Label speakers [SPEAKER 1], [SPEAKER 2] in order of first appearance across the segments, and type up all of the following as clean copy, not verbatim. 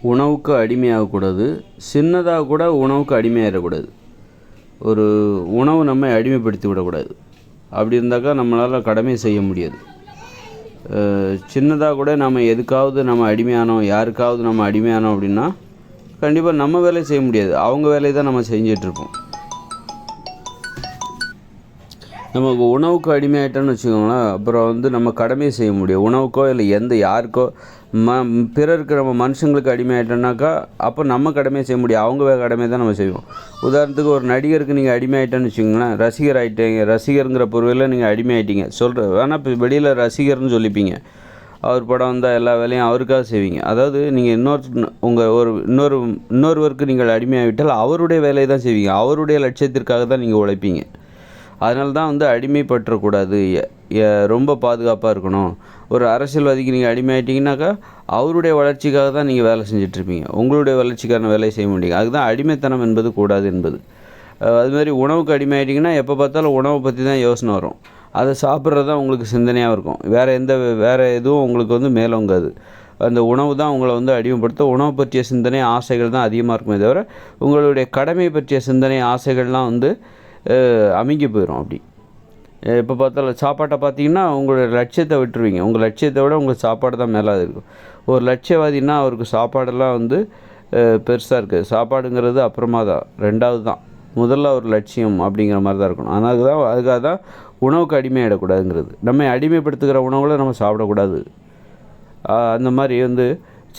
[SPEAKER 1] உணவுக்கு அடிமையாகக்கூடாது. சின்னதாக கூட உணவுக்கு அடிமையாகிடக்கூடாது. ஒரு உணவு நம்மை அடிமைப்படுத்தி விடக்கூடாது. அப்படி இருந்தாக்கா நம்மளால் கடமை செய்ய முடியாது. சின்னதாக கூட நம்ம எதுக்காவது நம்ம அடிமையானோம், யாருக்காவது நம்ம அடிமையானோம் அப்படின்னா கண்டிப்பாக நம்ம வேலையை செய்ய முடியாது. அவங்க வேலையை தான் நம்ம செஞ்சிட்ருப்போம். நமக்கு உணவுக்கு அடிமையாயிட்டோன்னு வச்சுக்கோங்களேன், அப்புறம் நம்ம கடமையை செய்ய முடியும். உணவுக்கோ இல்லை யாருக்கோ பிறருக்கு நம்ம மனுஷங்களுக்கு அடிமையாயிட்டோம்னாக்கா அப்போ நம்ம கடமையை செய்ய முடியும். அவங்க கடமையை தான் நம்ம செய்வோம். உதாரணத்துக்கு ஒரு நடிகருக்கு நீங்கள் அடிமையாயிட்டோன்னு வச்சுக்கோங்களேன், ரசிகர் ஆகிட்டீங்க, ரசிகருங்கிற பொருளில் நீங்கள் அடிமையாயிட்டீங்க வேணால் இப்போ வெளியில் ரசிகர்னு சொல்லிப்பீங்க. அவர் படம் வந்தால் எல்லா வேலையும் அவருக்காக செய்வீங்க. அதாவது நீங்கள் இன்னொருவருக்கு நீங்கள் அடிமையாகிவிட்டால் அவருடைய வேலையை தான் செய்வீங்க. அவருடைய லட்சியத்திற்காக தான் நீங்கள் உழைப்பீங்க. அதனால தான் அடிமைப்பற்றக்கூடாது, ரொம்ப பாதுகாப்பாக இருக்கணும். ஒரு அரசியல்வாதிக்கு நீங்கள் அடிமையாயிட்டீங்கன்னாக்கா அவருடைய வளர்ச்சிக்காக தான் நீங்கள் வேலை செஞ்சிட்ருப்பீங்க. உங்களுடைய வளர்ச்சிக்கான வேலையை செய்ய முடியுங்க. அதுதான் அடிமைத்தனம் என்பது கூடாது என்பது. அதுமாதிரி உணவுக்கு அடிமையாயிட்டிங்கன்னா எப்போ பார்த்தாலும் உணவை பற்றி தான் யோசனை வரும். அதை சாப்பிட்றது தான் உங்களுக்கு சிந்தனையாக இருக்கும். வேறு எதுவும் உங்களுக்கு மேலோங்காது. அந்த உணவு தான் உங்களை அடிமைப்படுத்த. உணவு பற்றிய சிந்தனை ஆசைகள் தான் அதிகமாக இருக்குமே தவிர உங்களுடைய கடமை பற்றிய சிந்தனை ஆசைகள்லாம் அமுங்கி போயிடும். அப்படி எப்போ பார்த்தாலும் சாப்பாட்டை பார்த்தீங்கன்னா உங்களுடைய லட்சியத்தை விட்டுருவீங்க. உங்கள் லட்சியத்தை விட உங்களுக்கு சாப்பாடு தான் மேலே இருக்கும். ஒரு லட்சியவாதின்னா அவருக்கு சாப்பாடெல்லாம் பெருசாக இருக்குது. சாப்பாடுங்கிறது அப்புறமா தான், ரெண்டாவது தான். முதல்ல ஒரு லட்சியம் அப்படிங்கிற மாதிரி தான் இருக்கணும். ஆனால் அதுக்காக தான் உணவுக்கு அடிமையாகிடக்கூடாதுங்கிறது. நம்மை அடிமைப்படுத்துகிற உணவுகளை நம்ம சாப்பிடக்கூடாது. அந்த மாதிரி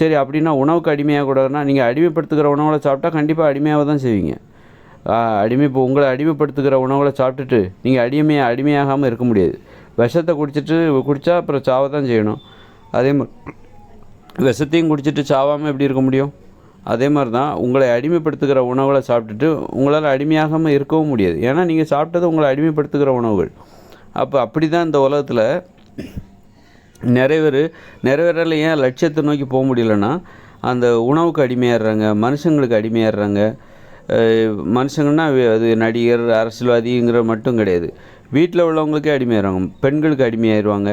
[SPEAKER 1] சரி அப்படின்னா உணவுக்கு அடிமையாகக்கூடாதுன்னா நீங்கள் அடிமைப்படுத்துகிற உணவுகளை சாப்பிட்டா கண்டிப்பாக அடிமையாக தான் செய்வீங்க. இப்போ உங்களை அடிமைப்படுத்துகிற உணவுகளை சாப்பிட்டுட்டு நீங்கள் அடிமையாகாமல் இருக்க முடியாது. விஷத்தை குடித்தா அப்புறம் சாவ தான் செய்யணும். அதே மாதிரி விஷத்தையும் குடிச்சிட்டு சாவாமல் எப்படி இருக்க முடியும்? அதே மாதிரி தான் உங்களை அடிமைப்படுத்துகிற உணவுகளை சாப்பிட்டுட்டு உங்களால் அடிமையாகாமல் இருக்கவும் முடியாது. ஏன்னா நீங்கள் சாப்பிட்டது உங்களை அடிமைப்படுத்துகிற உணவுகள். அப்படி தான் இந்த உலகத்தில் நிறைவேறல. ஏன் லட்சியத்தை நோக்கி போக முடியலன்னா அந்த உணவுக்கு அடிமையாடுறாங்க, மனுஷங்களுக்கு அடிமையாடுறாங்க. மனுஷங்கன்னா அது நடிகர், அரசியல்வாதிங்கிற மட்டும் கிடையாது. வீட்டில் உள்ளவங்களுக்கே அடிமையாகிறாங்க. பெண்களுக்கு அடிமையாயிருவாங்க.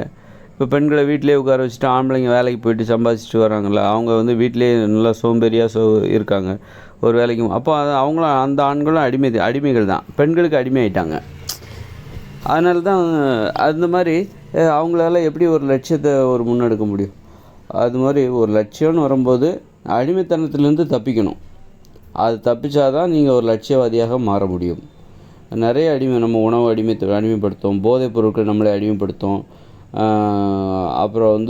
[SPEAKER 1] இப்போ பெண்களை வீட்டிலே உட்கார வச்சுட்டு ஆம்பளைங்க வேலைக்கு போயிட்டு சம்பாதிச்சுட்டு வராங்களா, அவங்க வீட்டிலே நல்லா சோம்பேறியாக இருக்காங்க ஒரு வேலைக்கும். அப்போ அவங்களும் அந்த ஆண்களும் அடிமைகள் தான், பெண்களுக்கு அடிமையாயிட்டாங்க. அதனால தான் அந்த மாதிரி அவங்களால எப்படி ஒரு லட்சியத்தை முன்னெடுக்க முடியும்? அது மாதிரி ஒரு லட்சியம்னு வரும்போது அடிமைத்தனத்திலேருந்து தப்பிக்கணும். அது தப்பிச்சாதான் நீங்கள் ஒரு லட்சியவாதியாக மாற முடியும். நிறைய நம்ம உணவு அடிமைப்படுத்தும், போதைப் பொருட்கள் நம்மளை அடிமைப்படுத்தும். அப்புறம்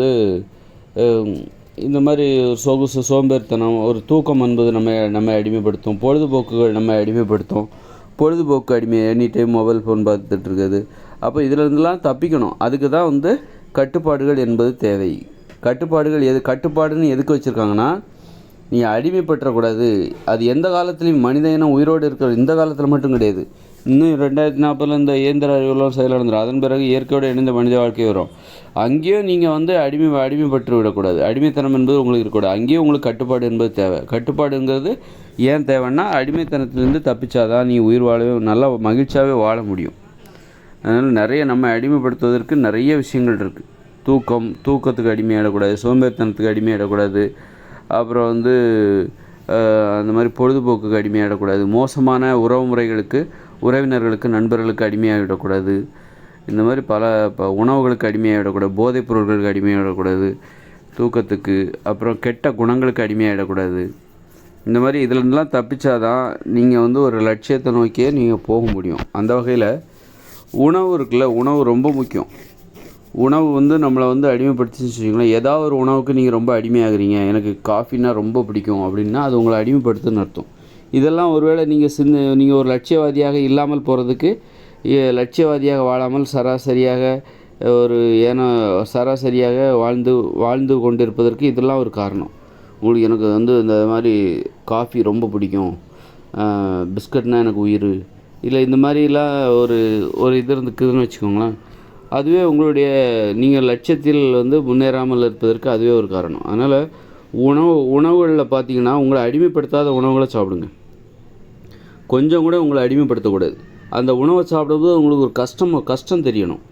[SPEAKER 1] இந்த மாதிரி சோம்பேறித்தனம், ஒரு தூக்கம் என்பது நம்மை அடிமைப்படுத்தும். பொழுதுபோக்குகள் நம்மை அடிமைப்படுத்தும். பொழுதுபோக்கு அடிமை, எனி டைம் மொபைல் ஃபோன் பார்த்துட்டு இருக்குது. அப்போ இதிலேருந்துலாம் தப்பிக்கணும். அதுக்கு தான் கட்டுப்பாடுகள் என்பது தேவை. கட்டுப்பாடுன்னு எதுக்கு வச்சுருக்காங்கன்னா, நீ அடிமைப்பற்றக்கூடாது. அது எந்த காலத்துலையும் மனித இனம் உயிரோடு இருக்கிற இந்த காலத்தில் மட்டும் கிடையாது. இன்னும் 2040 இந்த இயந்திர அறிவுலாம் செயலிழந்துடும். அதன் பிறகு இயற்கையோடு இணைந்த மனித வாழ்க்கை வரும். அங்கேயும் நீங்கள் அடிமைப்பட்டு விடக்கூடாது. அடிமைத்தனம் என்பது உங்களுக்கு இருக்கக்கூடாது. அங்கேயும் உங்களுக்கு கட்டுப்பாடு என்பது தேவை. கட்டுப்பாடுங்கிறது ஏன் தேவைன்னா அடிமைத்தனத்திலேருந்து தப்பிச்சாதான் நீ உயிர் வாழவே, நல்லா மகிழ்ச்சியாகவே வாழ முடியும். அதனால் நிறைய நம்ம அடிமைப்படுத்துவதற்கு நிறைய விஷயங்கள் இருக்குது. தூக்கத்துக்கு அடிமையாடக்கூடாது, சோம்பேறித்தனத்துக்கு அடிமையாடக்கூடாது. அப்புறம் அந்த மாதிரி பொழுதுபோக்குக்கு அடிமையாகிடக்கூடாது. மோசமான உறவு முறைகளுக்கு, உறவினர்களுக்கு, நண்பர்களுக்கு அடிமையாகிடக்கூடாது. இந்த மாதிரி பல உணவுகளுக்கு அடிமையாகிடக்கூடாது. போதைப் பொருட்களுக்கு அடிமையாகிடக்கூடாது. தூக்கத்துக்கு, அப்புறம் கெட்ட குணங்களுக்கு அடிமையாகிடக்கூடாது. இந்த மாதிரி இதிலெல்லாம் தப்பிச்சாதான் நீங்கள் ஒரு லட்சியத்தை நோக்கியே நீங்கள் போக முடியும். அந்த வகையில் உணவு இருக்குல்ல, உணவு ரொம்ப முக்கியம். உணவு நம்மளை அடிமைப்படுத்தின்னு வச்சுக்கோங்களேன். ஏதாவது ஒரு உணவுக்கு நீங்கள் ரொம்ப அடிமையாகிறீங்க, எனக்கு காஃபின்னா ரொம்ப பிடிக்கும் அப்படின்னா அது உங்களை அடிமைப்படுத்துன்னு அர்த்தம். இதெல்லாம் ஒருவேளை நீங்கள் ஒரு லட்சியவாதியாக இல்லாமல் போகிறதுக்கு, லட்சியவாதியாக வாழாமல் சராசரியாக வாழ்ந்து கொண்டிருப்பதற்கு இதெல்லாம் ஒரு காரணம். உங்களுக்கு எனக்கு இந்த மாதிரி காஃபி ரொம்ப பிடிக்கும், பிஸ்கட்னால் எனக்கு உயிர், இல்லை இந்த மாதிரிலாம் ஒரு இது இருக்குதுன்னு வச்சுக்கோங்களேன். அதுவே நீங்கள் லட்சியத்தில் முன்னேறாமல் இருப்பதற்கு அதுவே ஒரு காரணம். அதனால் உணவுகளில் பார்த்தீங்கன்னா உங்களை அடிமைப்படுத்தாத உணவுகளை சாப்பிடுங்க. கொஞ்சம் கூட உங்களை அடிமைப்படுத்தக்கூடாது. அந்த உணவை சாப்பிடும்போது உங்களுக்கு ஒரு கஷ்டம் தெரியணும்.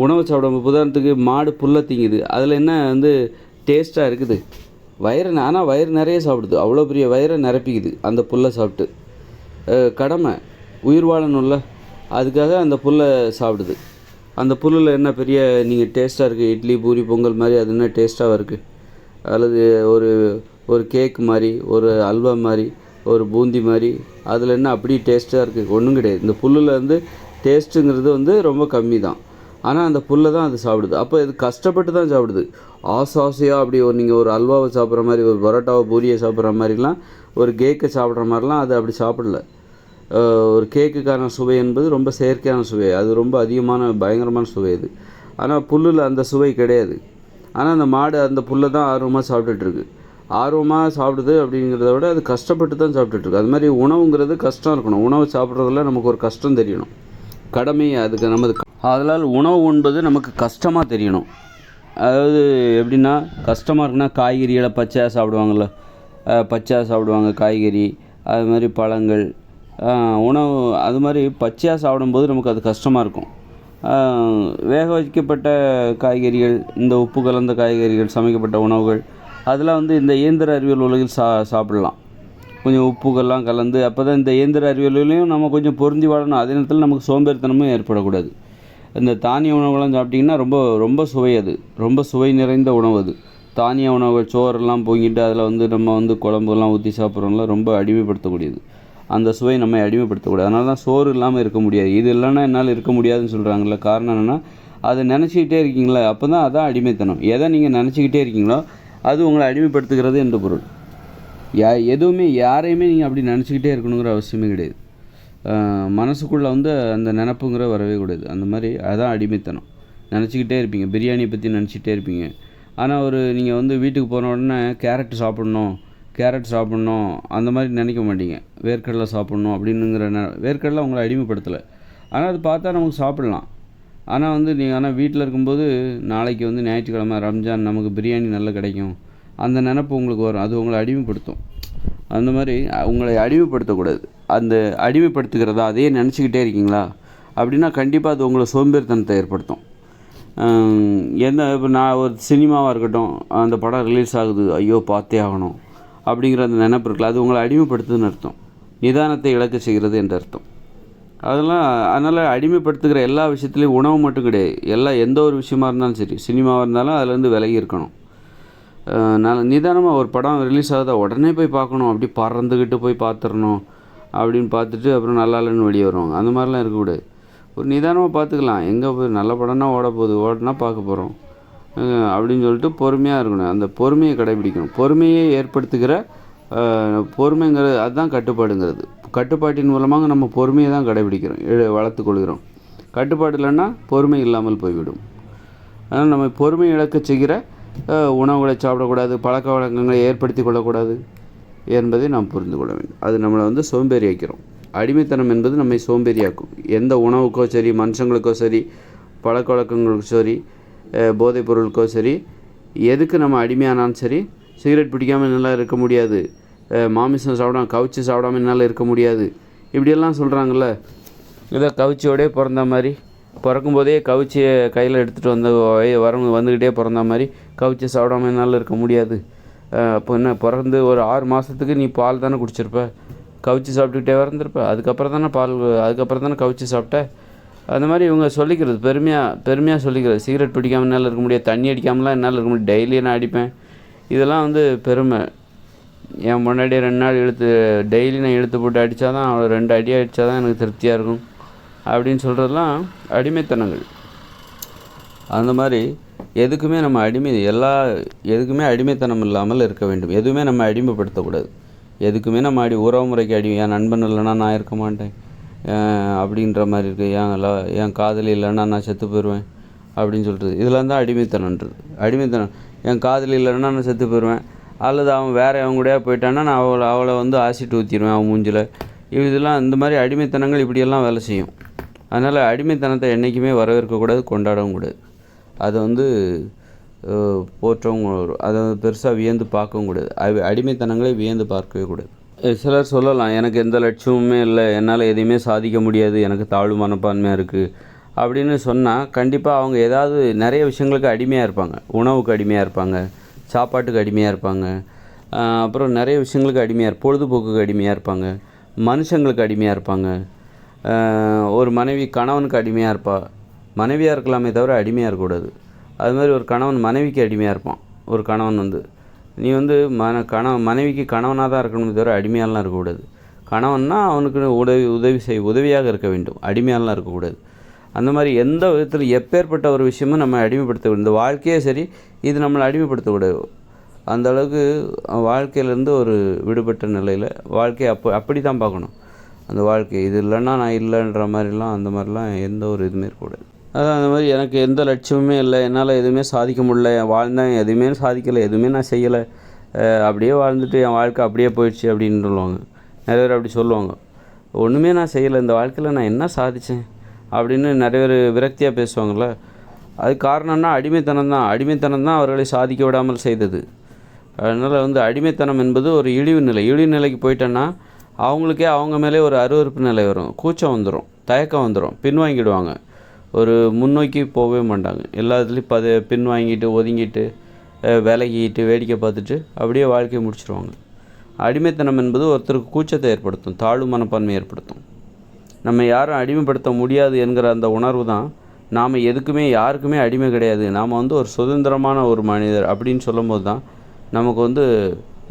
[SPEAKER 1] உணவை சாப்பிடும் உதாரணத்துக்கு மாடு புல்லை திங்குது, அதில் என்ன டேஸ்ட்டாக இருக்குது? ஆனால் வயிறு நிறைய சாப்பிடுது, அவ்வளோ பெரிய வயிறை நிரப்பிக்குது அந்த புல்லை சாப்பிட்டு. கடமை, உயிர் வாழணும்ல, அதுக்காக அந்த புல்லை சாப்பிடுது. அந்த புல்லில் என்ன பெரிய நீங்கள் டேஸ்ட்டாக இருக்குது, இட்லி பூரி பொங்கல் மாதிரி அது என்ன டேஸ்ட்டாக இருக்குது? அல்லது ஒரு ஒரு கேக் மாதிரி, ஒரு அல்வா மாதிரி, ஒரு பூந்தி மாதிரி, அதில் என்ன அப்படி டேஸ்ட்டாக இருக்குது? ஒன்றும் கிடையாது. இந்த புல்லில் வந்து டேஸ்ட்டுங்கிறது வந்து ரொம்ப கம்மி தான். ஆனால் அந்த புல்லை தான் அது சாப்பிடுது. அப்போ இது கஷ்டப்பட்டு தான் சாப்பிடுது. ஆசையாக அப்படி நீங்கள் ஒரு அல்வாவை சாப்பிட்ற மாதிரி, ஒரு பரோட்டாவை பூரியை சாப்பிட்ற மாதிரிலாம், ஒரு கேக்கை சாப்பிட்ற மாதிரிலாம் அது அப்படி சாப்பிடல. ஒரு கேக்குக்கான சுவை என்பது ரொம்ப செயற்கையான சுவை, அது ரொம்ப அதிகமான பயங்கரமான சுவை அது. ஆனால் புல்லில் அந்த சுவை கிடையாது. ஆனால் அந்த மாடு அந்த புல்லை தான் ஆர்வமாக சாப்பிட்டுட்ருக்கு. ஆர்வமாக சாப்பிடுது அப்படிங்கிறத விட அது கஷ்டப்பட்டு தான் சாப்பிட்டுட்ருக்கு. அது மாதிரி உணவுங்கிறது கஷ்டம் இருக்கணும். உணவு சாப்பிட்றதுல நமக்கு ஒரு கஷ்டம் தெரியணும், கடமை அதுக்கு நமது. அதனால் உணவு உண்பது நமக்கு கஷ்டமாக தெரியணும். அதாவது எப்படின்னா, கஷ்டமாக இருக்குன்னா காய்கறிகளை பச்சையாக சாப்பிடுவாங்கள்ல, பச்சையாக சாப்பிடுவாங்க காய்கறி, அது மாதிரி பழங்கள், உணவு அது மாதிரி பச்சையாக சாப்பிடும்போது நமக்கு அது கஷ்டமாக இருக்கும். வேக வைக்கப்பட்ட காய்கறிகள், இந்த உப்பு கலந்த காய்கறிகள், சமைக்கப்பட்ட உணவுகள், அதெல்லாம் வந்து இந்த இயந்திர அறிவியல் உலகில் சாப்பிடலாம். கொஞ்சம் உப்புகள்லாம் கலந்து, அப்போ தான் இந்த இயந்திர அறிவியலையும் நம்ம கொஞ்சம் பொருந்தி வாழணும். அதே நேரத்தில் நமக்கு சோம்பேறித்தனமும் ஏற்படக்கூடாது. இந்த தானிய உணவுகள்லாம் சாப்பிட்டிங்கன்னா ரொம்ப ரொம்ப சுவை, அது ரொம்ப சுவை நிறைந்த உணவு. அது தானிய உணவுகள், சோறெல்லாம் பொங்கிட்டு அதில் வந்து நம்ம வந்து குழம்புலாம் ஊற்றி சாப்பிட்றோம்ல, ரொம்ப அடிமைப்படுத்தக்கூடியது. அந்த சுவை நம்ம அடிமைப்படுத்தக்கூடாது. அதனால தான் சோறு இல்லாமல் இருக்க முடியாது. இது இல்லைன்னா என்னால் இருக்க முடியாதுன்னு சொல்கிறாங்கல்ல. காரணம் என்னென்னா, அதை நினச்சிக்கிட்டே இருக்கீங்களா, அப்போ தான் அதான் அடிமைத்தனம். எதை நீங்கள் நினச்சிக்கிட்டே இருக்கீங்களோ அது உங்களை அடிமைப்படுத்துகிறது என்று பொருள். எதுவுமே யாரையுமே நீங்கள் அப்படி நினச்சிக்கிட்டே இருக்கணுங்கிற அவசியமே கிடையாது. மனசுக்குள்ளே வந்து அந்த நினப்புங்கிற வரவே கூடாது. அந்த மாதிரி அதான் அடிமைத்தனம். நினச்சிக்கிட்டே இருப்பீங்க, பிரியாணியை பற்றி நினச்சிக்கிட்டே இருப்பீங்க. ஆனால் நீங்கள் வந்து வீட்டுக்கு போன உடனே கேரட் சாப்பிட்ணும் அந்த மாதிரி நினைக்க மாட்டீங்க. வேர்க்கடலை சாப்பிட்ணும் அப்படின்னுங்கிற வேர்க்கடலை உங்களை அடிமைப்படுத்தலை. ஆனால் அது பார்த்தா நமக்கு சாப்பிட்லாம். ஆனால் வந்து நீங்கள் வீட்டில் இருக்கும்போது, நாளைக்கு வந்து ஞாயிற்றுக்கிழமை ரம்ஜான், நமக்கு பிரியாணி நல்லா கிடைக்கும், அந்த நினப்பு உங்களுக்கு வரும். அது உங்களை அடிமைப்படுத்தும். அந்த மாதிரி உங்களை அடிமைப்படுத்தக்கூடாது. அந்த அடிமைப்படுத்துகிறதா அதையே நினச்சிக்கிட்டே இருக்கீங்களா அப்படின்னா கண்டிப்பாக அது உங்களை சோம்பேறித்தனத்தை ஏற்படுத்தும். இப்போ நான் ஒரு சினிமாவாக இருக்கட்டும், அந்த படம் ரிலீஸ் ஆகுது, ஐயோ பார்த்தே ஆகணும் அப்படிங்கிற அந்த நினைப்பு இருக்குல்ல, அது உங்களை அடிமைப்படுத்துதுன்னு அர்த்தம். நிதானத்தை இழக்க செய்கிறது என்று அர்த்தம். அதனால் அடிமைப்படுத்துகிற எல்லா விஷயத்துலையும் உணவு மட்டும் கிடையாது, எந்த ஒரு விஷயமா இருந்தாலும் சரி, சினிமாவாக இருந்தாலும் அதுலேருந்து விலகி இருக்கணும். நான் நிதானமாக ஒரு படம் ரிலீஸ் ஆகுதா உடனே போய் பார்க்கணும், அப்படி பறந்துக்கிட்டு போய் பார்த்துடணும் அப்படின்னு பார்த்துட்டு அப்புறம் நல்லா இல்லைன்னு வெளியே வருவாங்க. அந்த மாதிரிலாம் இருக்கக்கூடாது. ஒரு நிதானமாக பார்த்துக்கலாம். எங்கே போய் நல்ல படம்னா ஓடனா பார்க்க போகிறோம் அப்படின்னு சொல்லிட்டு பொறுமையாக இருக்கணும். அந்த பொறுமையை கடைபிடிக்கணும். பொறுமையை ஏற்படுத்துகிற பொறுமைங்கிறது அதுதான் கட்டுப்பாடுங்கிறது. கட்டுப்பாட்டின் மூலமாக நம்ம பொறுமையை தான் கடைபிடிக்கிறோம், வளர்த்து கொள்கிறோம். கட்டுப்பாடு இல்லைன்னா பொறுமை இல்லாமல் போய்விடும். அதனால் நம்ம பொறுமை இழக்க செய்கிற உணவுகளை சாப்பிடக்கூடாது, பழக்க வழக்கங்களை ஏற்படுத்தி கொள்ளக்கூடாது என்பதை நாம் புரிந்து கொள்ள வேண்டும். அது நம்மளை வந்து சோம்பேறி ஆக்கிறோம். அடிமைத்தனம் என்பது நம்மை சோம்பேறியாக்கும். எந்த உணவுக்கோ சரி, மனுஷங்களுக்கோ சரி, பழக்க வழக்கங்களுக்கோ சரி, போதைப் பொருளுக்கோ சரி, எதுக்கு நம்ம அடிமையானாலும் சரி, சிகரெட் பிடிக்காமல் என்னால் இருக்க முடியாது, மாமிசம் கவுச்சி சாப்பிடாமல் என்னால் இருக்க முடியாது, இப்படியெல்லாம் சொல்கிறாங்கள்ல. இதை கவுச்சியோடே பிறந்த மாதிரி, பிறக்கும்போதே கவுச்சியை கையில் எடுத்துகிட்டு வந்துக்கிட்டே பிறந்த மாதிரி கவுச்சி சாப்பிடாமல் என்னால் இருக்க முடியாது. அப்போ என்ன, பிறந்து ஒரு 6 மாதத்துக்கு நீ பால் தானே குடிச்சிருப்ப, கவுச்சி சாப்பிட்டுக்கிட்டே வந்திருப்ப, அதுக்கப்புறம் தானே கவுச்சி சாப்பிட்ட. அந்த மாதிரி இவங்க சொல்லிக்கிறது, பெருமையாக சொல்லிக்கிறது. சிகரெட் பிடிக்காமல் என்னால் இருக்க முடியாது, தண்ணி அடிக்காமலாம் என்னால் இருக்க முடியாது, டெய்லி நான் அடிப்பேன். இதெல்லாம் வந்து பெருமை. என் முன்னாடியே 2 நாள் டெய்லி நான் இழுத்து போட்டு அடித்தா தான், அவளை 2 அடி அடித்தா தான் எனக்கு திருப்தியாக இருக்கும் அப்படின்னு சொல்கிறதுலாம் அடிமைத்தனங்கள். அந்த மாதிரி எதுக்குமே நம்ம எதுக்குமே அடிமைத்தனம் இல்லாமல் இருக்க வேண்டும். எதுவுமே நம்ம அடிமைப்படுத்தக்கூடாது. எதுக்குமே நம்ம உறவு முறைக்கு என் நண்பன் இல்லைன்னா நான் இருக்க மாட்டேன் அப்படின்ற மாதிரி இருக்குது, என் காதலி இல்லைன்னா நான் செத்து போயிடுவேன் அப்படின்னு சொல்கிறது. இதெல்லாம் தான் அடிமைத்தனன்றது. அடிமைத்தனம், என் காதலி இல்லைன்னா நான் செத்து போயிடுவேன், அல்லது அவன் அவன் கூடயா போயிட்டான்னா நான் அவளை வந்து ஆசிட் ஊற்றிடுவேன் அவன் மூஞ்சில். இதெல்லாம் இந்த மாதிரி அடிமைத்தனங்கள் இப்படியெல்லாம் வேலை செய்யும். அதனால் அடிமைத்தனத்தை என்றைக்குமே வரவேற்கக்கூடாது, கொண்டாடவும் கூடாது. அதை வந்து போற்றவும் வரும், அதை பெருசாக வியந்து பார்க்கவும் கூடாது. அடிமைத்தனங்களை வியந்து பார்க்கவே கூடாது. சிலர் சொல்லலாம், எனக்கு எந்த லட்சியமுமே இல்லை, என்னால் எதையுமே சாதிக்க முடியாது, எனக்கு தாழ்வு மனப்பான்மையாக இருக்குது அப்படின்னு சொன்னால் கண்டிப்பாக அவங்க ஏதாவது நிறைய விஷயங்களுக்கு அடிமையாக இருப்பாங்க. உணவுக்கு அடிமையாக இருப்பாங்க, சாப்பாட்டுக்கு அடிமையாக இருப்பாங்க. அப்புறம் நிறைய விஷயங்களுக்கு பொழுதுபோக்குக்கு அடிமையாக இருப்பாங்க. மனுஷங்களுக்கு அடிமையாக இருப்பாங்க. ஒரு மனைவி கணவனுக்கு அடிமையாக இருப்பா. மனைவியாக இருக்கலாமே தவிர அடிமையாக இருக்கக்கூடாது. அது மாதிரி ஒரு கணவன் மனைவிக்கு அடிமையாக இருப்பான். ஒரு கணவன் நீ மனைவிக்கு கணவனாக தான் இருக்கணுமே தவிர அடிமையாலாம் இருக்கக்கூடாது. கணவன்னா அவனுக்கு உதவியாக இருக்க வேண்டும், அடிமையாலாம் இருக்கக்கூடாது. அந்த மாதிரி எந்த விதத்தில் எப்பேற்பட்ட ஒரு விஷயமும் நம்ம அடிமைப்படுத்த, இந்த வாழ்க்கையே சரி, இது நம்மளை அடிமைப்படுத்தக்கூடாது. அந்த அளவுக்கு வாழ்க்கையிலேருந்து ஒரு விடுபட்ட நிலையில் வாழ்க்கையை அப்படி தான் பார்க்கணும். அந்த வாழ்க்கை இது இல்லைன்னா நான் இல்லைன்ற மாதிரிலாம், அந்த மாதிரிலாம் எந்த ஒரு இதுவுமே இருக்கக்கூடாது. அதான் அந்த மாதிரி எனக்கு எந்த லட்சியமுமே இல்லை, என்னால் எதுவுமே சாதிக்க முடியல, வாழ்ந்தேன் எதுவுமே சாதிக்கலை, எதுவுமே நான் செய்யலை, அப்படியே வாழ்ந்துட்டு என் வாழ்க்கை அப்படியே போயிடுச்சு அப்படின்னு சொல்லுவாங்க. நிறைய பேர் அப்படி சொல்லுவாங்க. ஒன்றுமே நான் செய்யலை, இந்த வாழ்க்கையில் நான் என்ன சாதித்தேன் அப்படின்னு நிறைய பேர் விரக்தியாக பேசுவாங்கள்ல. அது காரணம்னா அடிமைத்தனம் தான் அவர்களை சாதிக்க விடாமல் செய்தது. அதனால் அடிமைத்தனம் என்பது ஒரு இழிவு நிலைக்கு போயிட்டேன்னா அவங்களுக்கே அவங்க மேலே ஒரு அருவருப்பு நிலை வரும், கூச்சம் வந்துடும், தயக்கம் வந்துடும், பின்வாங்கிடுவாங்க, ஒரு முன்னோக்கி போகவே மாட்டாங்க. எல்லாத்துலேயும் பின்வாங்கிட்டு ஒதுங்கிட்டு விலகிட்டு வேடிக்கை பார்த்துட்டு அப்படியே வாழ்க்கையை முடிச்சிடுவாங்க. அடிமைத்தனம் என்பது ஒருத்தருக்கு கூச்சத்தை ஏற்படுத்தும், தாழ்வு மனப்பான்மை ஏற்படுத்தும். நம்ம யாரும் அடிமைப்படுத்த முடியாது என்கிற அந்த உணர்வு தான் நாம் யாருக்குமே அடிமை கிடையாது, நாம் ஒரு சுதந்திரமான ஒரு மனிதர் அப்படின்னு சொல்லும்போது தான்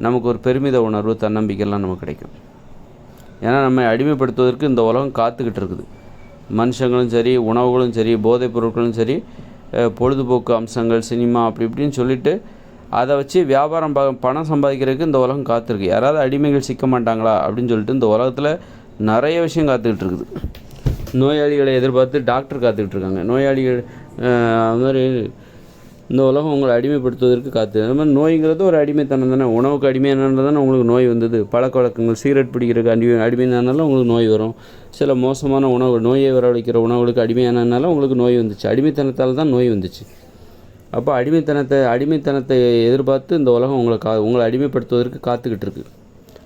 [SPEAKER 1] நமக்கு ஒரு பெருமித உணர்வு, தன்னம்பிக்கைலாம் நமக்கு கிடைக்கும். ஏன்னா நம்ம அடிமைப்படுத்துவதற்கு இந்த உலகம் காத்துக்கிட்டு இருக்குது. மனுஷங்களும் சரி, உணவுகளும் சரி, போதைப் பொருட்களும் சரி, பொழுதுபோக்கு அம்சங்கள், சினிமா அப்படி இப்படின்னு சொல்லிவிட்டு அதை வச்சு வியாபாரம் பணம் சம்பாதிக்கிறதுக்கு இந்த உலகம் காத்திருக்கு. யாராவது அடிமைகள் சிக்க மாட்டாங்களா அப்படின்னு சொல்லிட்டு இந்த உலகத்தில் நிறைய விஷயம் காத்துக்கிட்டு இருக்குது. நோயாளிகளை எதிர்பார்த்து டாக்டர் காத்துக்கிட்டு இருக்காங்க. நோயாளிகள் அது மாதிரி இந்த உலகம் உங்களை அடிமைப்படுத்துவதற்கு அது மாதிரி நோய்ங்கிறது ஒரு அடிமைத்தனம் தானே. உணவுக்கு அடிமையானது தானே உங்களுக்கு நோய் வந்தது. பழக்க வழக்கங்கள், சிகரெட் பிடிக்கிறதுக்கு அடிமையானாலும் உங்களுக்கு நோய் வரும். சில மோசமான நோயை வரவழைக்கிற உணவுகளுக்கு அடிமையானதுனால உங்களுக்கு நோய் வந்துச்சு. அடிமைத்தனத்தால் தான் நோய் வந்துச்சு. அப்போ அடிமைத்தனத்தை எதிர்பார்த்து இந்த உலகம் உங்களை அடிமைப்படுத்துவதற்கு காத்துக்கிட்டு இருக்குது.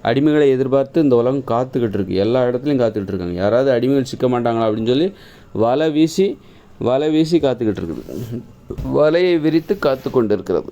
[SPEAKER 1] அடிமைகளை எதிர்பார்த்து இந்த உலகம் காத்துக்கிட்டு இருக்குது. எல்லா இடத்துலையும் காத்துக்கிட்டு இருக்காங்க. யாராவது அடிமைகள் சிக்க மாட்டாங்களா அப்படின்னு சொல்லி வலை வீசி காத்துக்கிட்டு இருக்குது. வலையை விரித்து காத்து கொண்டு இருக்கிறது.